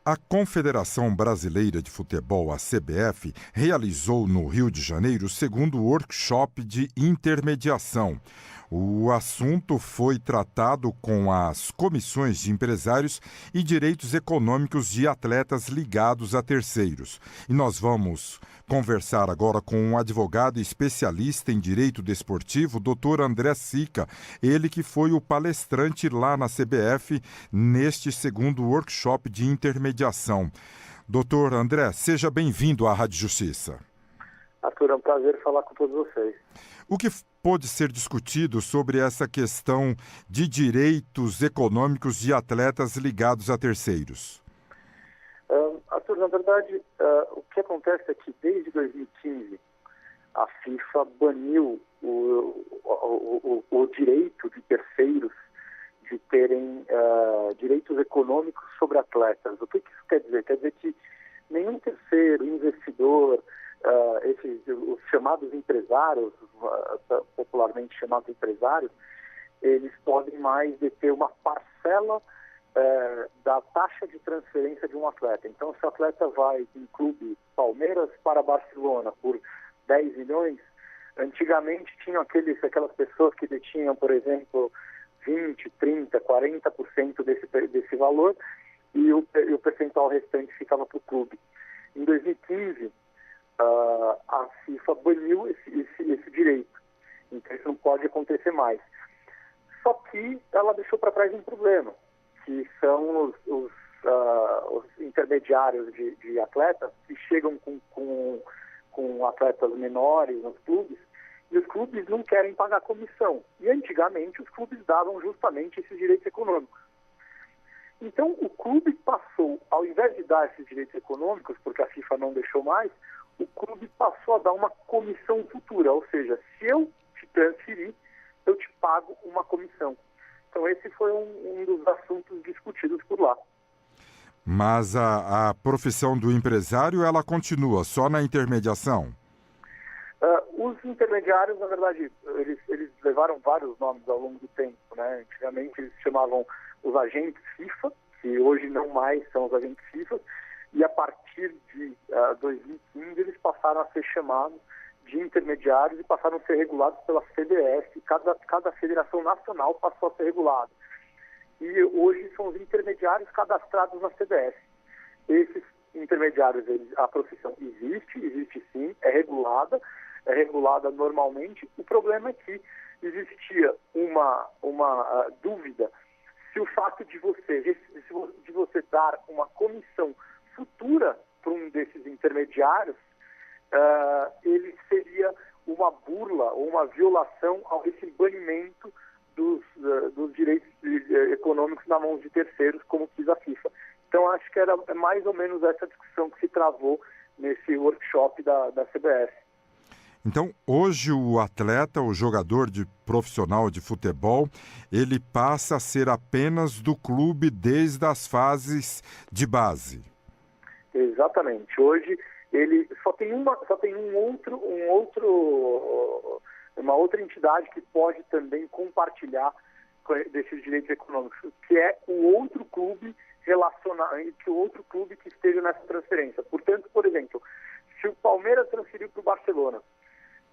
A Confederação Brasileira de Futebol, a CBF, realizou no Rio de Janeiro o segundo workshop de intermediação. O assunto foi tratado com as comissões de empresários e direitos econômicos de atletas ligados a terceiros. E nós vamos conversar agora com um advogado especialista em direito desportivo, Dr. André Sica, ele que foi o palestrante lá na CBF neste segundo workshop de intermediação. Doutor André, seja bem-vindo à Rádio Justiça. Arthur, é um prazer falar com todos vocês. O que pode ser discutido sobre essa questão de direitos econômicos de atletas ligados a terceiros? Arthur, na verdade, o que acontece é que desde 2015 a FIFA baniu o direito de terceiros de terem direitos econômicos sobre atletas. O que isso quer dizer? Quer dizer que nenhum terceiro, investidor, os chamados empresários, popularmente chamados empresários, eles podem mais deter uma parcela da taxa de transferência de um atleta. Então, se o atleta vai em clube Palmeiras para Barcelona por 10 milhões, antigamente tinham aquelas pessoas que detinham, por exemplo, 20, 30, 40% desse valor e o percentual restante ficava para o clube. Em 2015, a FIFA baniu esse direito. Então isso não pode acontecer mais. Só que ela deixou para trás um problema, que são os intermediários de atletas que chegam com atletas menores nos clubes, e os clubes não querem pagar comissão. E antigamente os clubes davam justamente esses direitos econômicos. Então o clube passou, ao invés de dar esses direitos econômicos, porque a FIFA não deixou mais, o clube passou a dar uma comissão futura, ou seja, se eu te transferir, eu te pago uma comissão. Então esse foi um dos assuntos discutidos por lá. Mas a profissão do empresário, ela continua só na intermediação? Os intermediários, na verdade, eles levaram vários nomes ao longo do tempo, né? Antigamente eles chamavam os agentes FIFA, que hoje não mais são os agentes FIFA, e a partir de 2015 eles passaram a ser chamados de intermediários e passaram a ser regulados pela CBF. Cada federação nacional passou a ser regulada. E hoje são os intermediários cadastrados na CBF. Esses intermediários, a profissão existe sim, é regulada normalmente. O problema é que existia uma dúvida se o fato de você dar uma comissão futura para um desses intermediários, ele seria uma burla ou uma violação a esse banimento dos direitos econômicos na mão de terceiros, como quis a FIFA. Então, acho que era mais ou menos essa discussão que se travou nesse workshop da CBF. Então, hoje o atleta, o jogador profissional de futebol, ele passa a ser apenas do clube desde as fases de base. Exatamente. Hoje ele só tem uma outra entidade que pode também compartilhar desses direitos econômicos, que é o outro clube que esteja nessa transferência. Portanto, por exemplo, se o Palmeiras transferiu para o Barcelona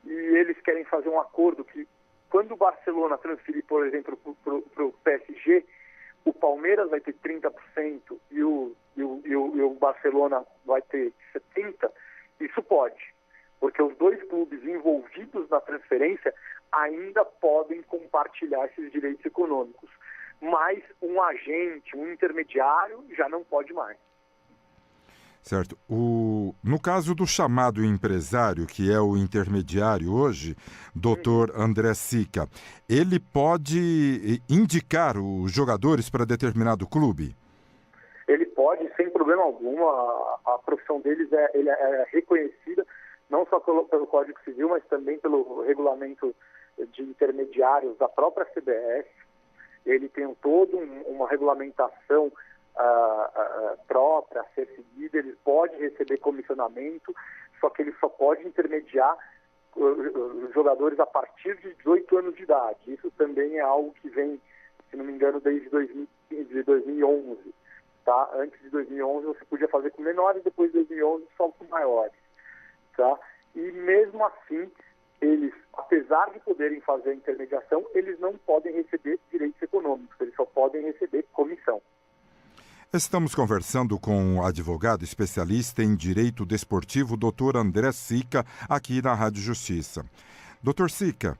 e eles querem fazer um acordo que, quando o Barcelona transferir, por exemplo, para o PSG, o Palmeiras vai ter 30% e o Barcelona vai ter 70%, isso pode, porque os dois clubes envolvidos na transferência ainda podem compartilhar esses direitos econômicos, mas um agente, um intermediário, já não pode mais. Certo. No caso do chamado empresário, que é o intermediário hoje, Dr. André Sica, ele pode indicar os jogadores para determinado clube? Ele pode, sem problema algum. A profissão deles é reconhecida, não só pelo Código Civil, mas também pelo regulamento de intermediários da própria CBF. Ele tem toda uma regulamentação própria a ser seguida. Ele pode receber comissionamento, só que ele só pode intermediar os jogadores a partir de 18 anos de idade. Isso também é algo que vem, se não me engano, desde 2011. Tá? Antes de 2011 você podia fazer com menores, depois de 2011 só com maiores. Tá? E mesmo assim, eles, apesar de poderem fazer a intermediação, eles não podem receber direitos econômicos, eles só podem receber comissão. Estamos conversando com o advogado especialista em direito desportivo, Dr. André Sica, aqui na Rádio Justiça. Dr. Sica,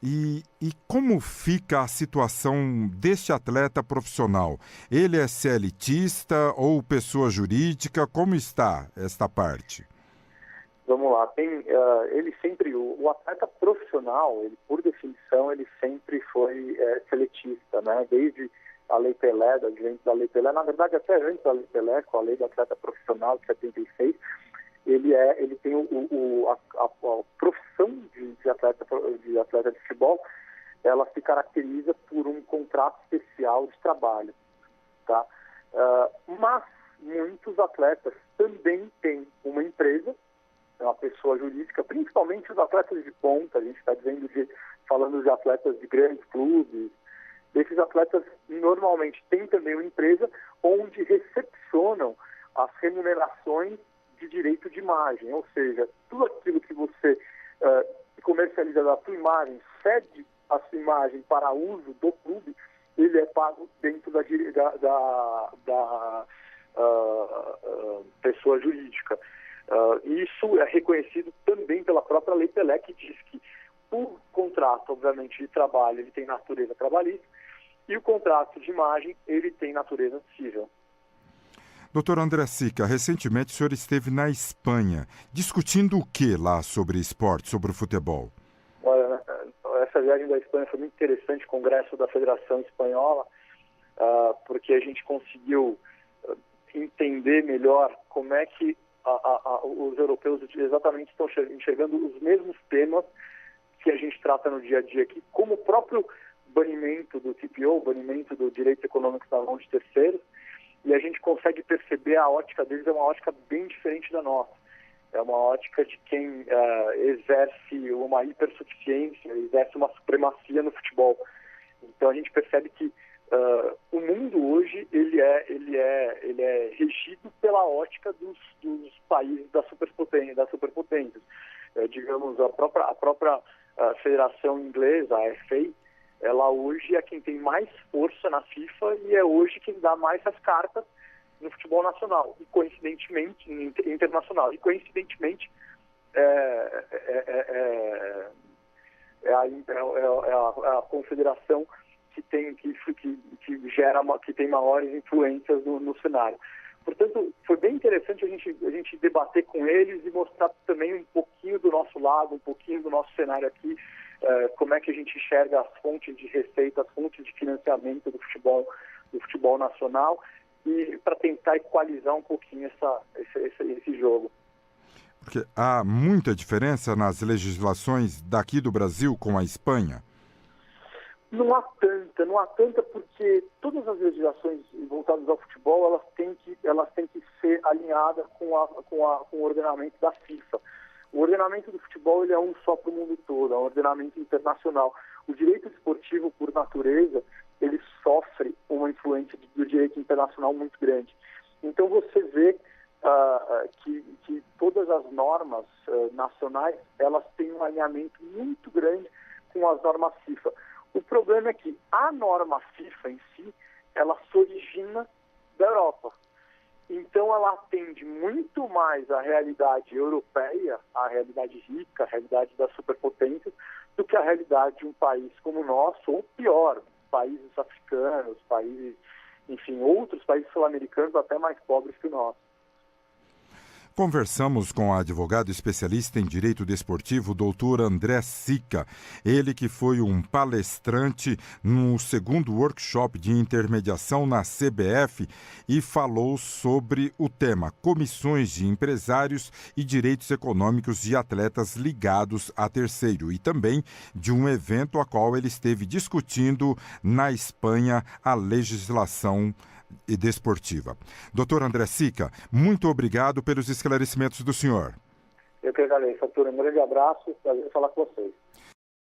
e como fica a situação deste atleta profissional? Ele é CLTista ou pessoa jurídica? Como está esta parte? Vamos lá, ele sempre, o atleta profissional, ele, por definição, ele sempre foi seletista, né? Desde a Lei Pelé, do advento da Lei Pelé, na verdade até antes da Lei Pelé, com a Lei do Atleta Profissional de 76, ele tem a profissão de atleta de futebol, ela se caracteriza por um contrato especial de trabalho, tá? Mas muitos atletas também têm uma empresa, uma pessoa jurídica, principalmente os atletas de ponta, a gente está falando de atletas de grandes clubes. Esses atletas normalmente têm também uma empresa onde recepcionam as remunerações de direito de imagem, ou seja, tudo aquilo que você comercializa da sua imagem, cede a sua imagem para uso do clube, ele é pago dentro da pessoa jurídica. Isso é reconhecido também pela própria Lei Pelé, que diz que o contrato, obviamente, de trabalho, ele tem natureza trabalhista, e o contrato de imagem, ele tem natureza civil. Doutor André Sica, recentemente o senhor esteve na Espanha, discutindo o que lá sobre esporte, sobre o futebol? Olha, essa viagem da Espanha foi muito interessante, congresso da Federação Espanhola, porque a gente conseguiu entender melhor como é que os europeus exatamente estão enxergando os mesmos temas que a gente trata no dia a dia aqui, como o próprio banimento do TPO, banimento do direito econômico na mão de terceiros, e a gente consegue perceber a ótica deles é uma ótica bem diferente da nossa. É uma ótica de quem exerce uma hipersuficiência, exerce uma supremacia no futebol. Então a gente percebe que o mundo hoje ele é regido pela ótica dos países das superpotências. Digamos, a própria Federação Inglesa, a FA, ela hoje é quem tem mais força na FIFA e é hoje quem dá mais as cartas no futebol nacional e coincidentemente internacional. E coincidentemente é a confederação que tem maiores influências no cenário. Portanto, foi bem interessante a gente debater com eles e mostrar também um pouquinho do nosso lado, um pouquinho do nosso cenário aqui, como é que a gente enxerga as fontes de receita, as fontes de financiamento do futebol nacional, e para tentar equalizar um pouquinho esse jogo. Porque há muita diferença nas legislações daqui do Brasil com a Espanha? Não há tanta porque todas as legislações voltadas ao futebol, elas têm que ser alinhadas com o ordenamento da FIFA. O ordenamento do futebol ele é um só para o mundo todo, é um ordenamento internacional. O direito esportivo, por natureza, ele sofre uma influência do direito internacional muito grande. Então você vê que todas as normas nacionais, elas têm um alinhamento muito grande com as normas FIFA. O problema é que a norma FIFA em si, ela se origina da Europa. Então ela atende muito mais à realidade europeia, à realidade rica, à realidade das superpotências, do que a realidade de um país como o nosso, ou pior, países africanos, outros países sul-americanos até mais pobres que o nosso. Conversamos com o advogado especialista em direito desportivo, doutor André Sica. Ele que foi um palestrante no segundo workshop de intermediação na CBF e falou sobre o tema comissões de empresários e direitos econômicos de atletas ligados a terceiro e também de um evento a qual ele esteve discutindo na Espanha a legislação e desportiva. Doutor André Sica, muito obrigado pelos esclarecimentos do senhor. Eu que agradeço, Arthur. Um grande abraço, prazer falar com vocês.